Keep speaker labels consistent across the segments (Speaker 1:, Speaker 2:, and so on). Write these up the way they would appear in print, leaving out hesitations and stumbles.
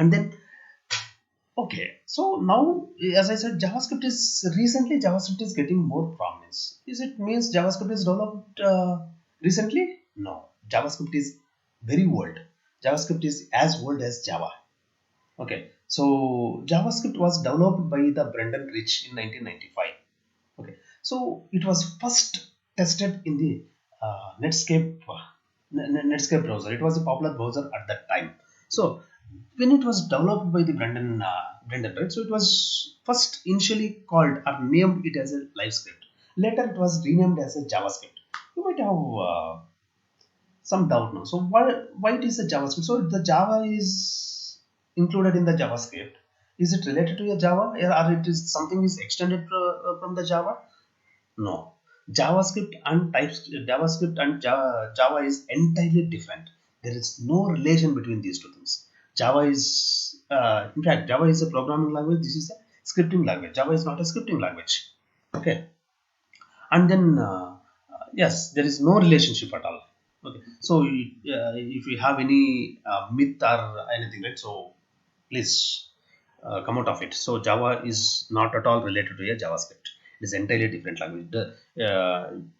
Speaker 1: And then okay, so now as I said, JavaScript is getting more prominence. Is it means JavaScript is developed recently? No, JavaScript is very old. JavaScript is as old as Java. Okay, so JavaScript was developed by the Brendan Rich in 1995. Okay, so it was first tested in the Netscape browser. It was a popular browser at that time. So when it was developed by the Brendan, right? So it was first initially called or named it as a LiveScript. Later it was renamed as a JavaScript. You might have some doubt now. So why it is a JavaScript? So the Java is included in the JavaScript. Is it related to a Java, or it is something is extended from the Java? No. JavaScript and Java is entirely different. There is no relation between these two things. Java is, in fact, Java is a programming language. This is a scripting language. Java is not a scripting language. Okay, and then yes, there is no relationship at all. Okay, so if you have any myth or anything, right? So please come out of it. So Java is not at all related to a JavaScript. It is entirely different language.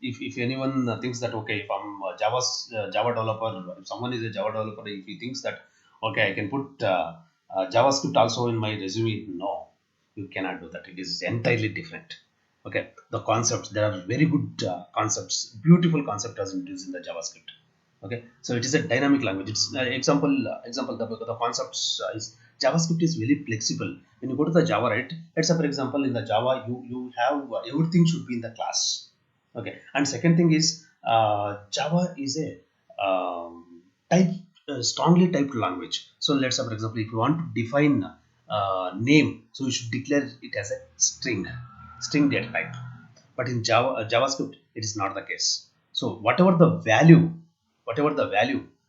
Speaker 1: If anyone thinks that okay, if I'm a Java developer, if someone is a Java developer, if he thinks that okay, I can put JavaScript also in my resume, no, you cannot do that. It is entirely different. Okay, the concepts, there are very good concepts, beautiful concepts as introduced in the JavaScript. Okay, so it is a dynamic language. It's example the concepts is JavaScript is very flexible. When you go to the Java, right? Let's say for example in the Java you have everything should be in the class. Okay, and second thing is Java is a type strongly typed language. So let's say for example if you want to define name, so you should declare it as a string data type. But in JavaScript it is not the case. So whatever the value,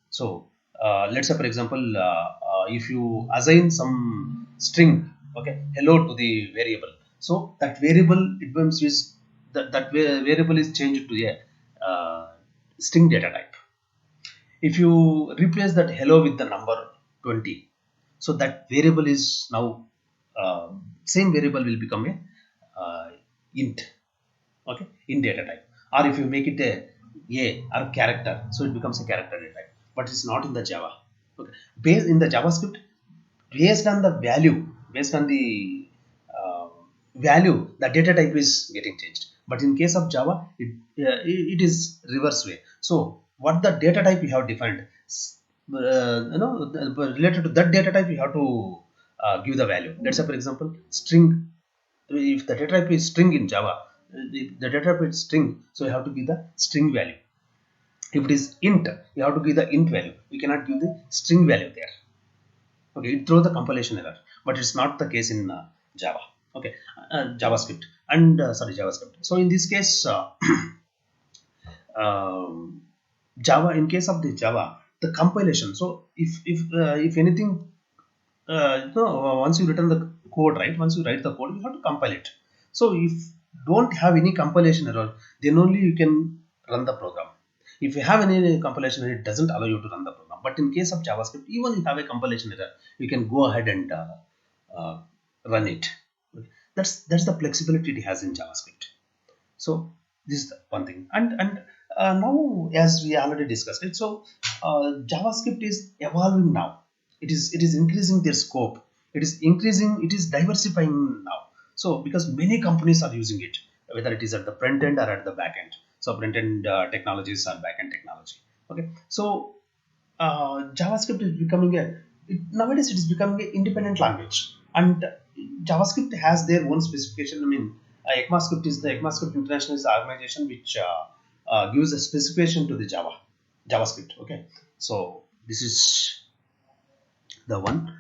Speaker 1: so let's say for example if you assign some string, okay, hello to the variable, so that variable it becomes is variable is changed to a string data type. If you replace that hello with the number 20, so that variable is now same variable will become a int, okay, in data type. Or if you make it a or character, so it becomes a character data type, but it's not in the Java. Okay, based in the JavaScript, based on the value, based on the uh, value, the data type is getting changed. But in case of Java, it is reverse way. So what the data type you have defined, related to that data type you have to give the value. Let's say for example string. If the data type is string in Java, the data type is string, so you have to give the string value. If it is int, you have to give the int value. You cannot give the string value there. Okay, it throws the compilation error, but it's not the case in Java. Okay, JavaScript and JavaScript. So in this case Java, in case of the Java, the compilation, so if anything, once you return the code, right, once you write the code, you have to compile it. So if don't have any compilation error, then only you can run the program. If you have any compilation error, it doesn't allow you to run the program. But in case of JavaScript, even if you have a compilation error, you can go ahead and uh, run it. Okay. That's the flexibility it has in JavaScript. So this is the one thing. And now as we already discussed it, so JavaScript is evolving now. It is increasing their scope. It is diversifying now. So because many companies are using it, whether it is at the front end or at the back end. So front end technologies or back end technology. Okay, so JavaScript is becoming nowadays it is becoming an independent language, and JavaScript has their own specification. I mean, ECMAScript International is the organization which gives a specification to the JavaScript. Okay, so this is the one.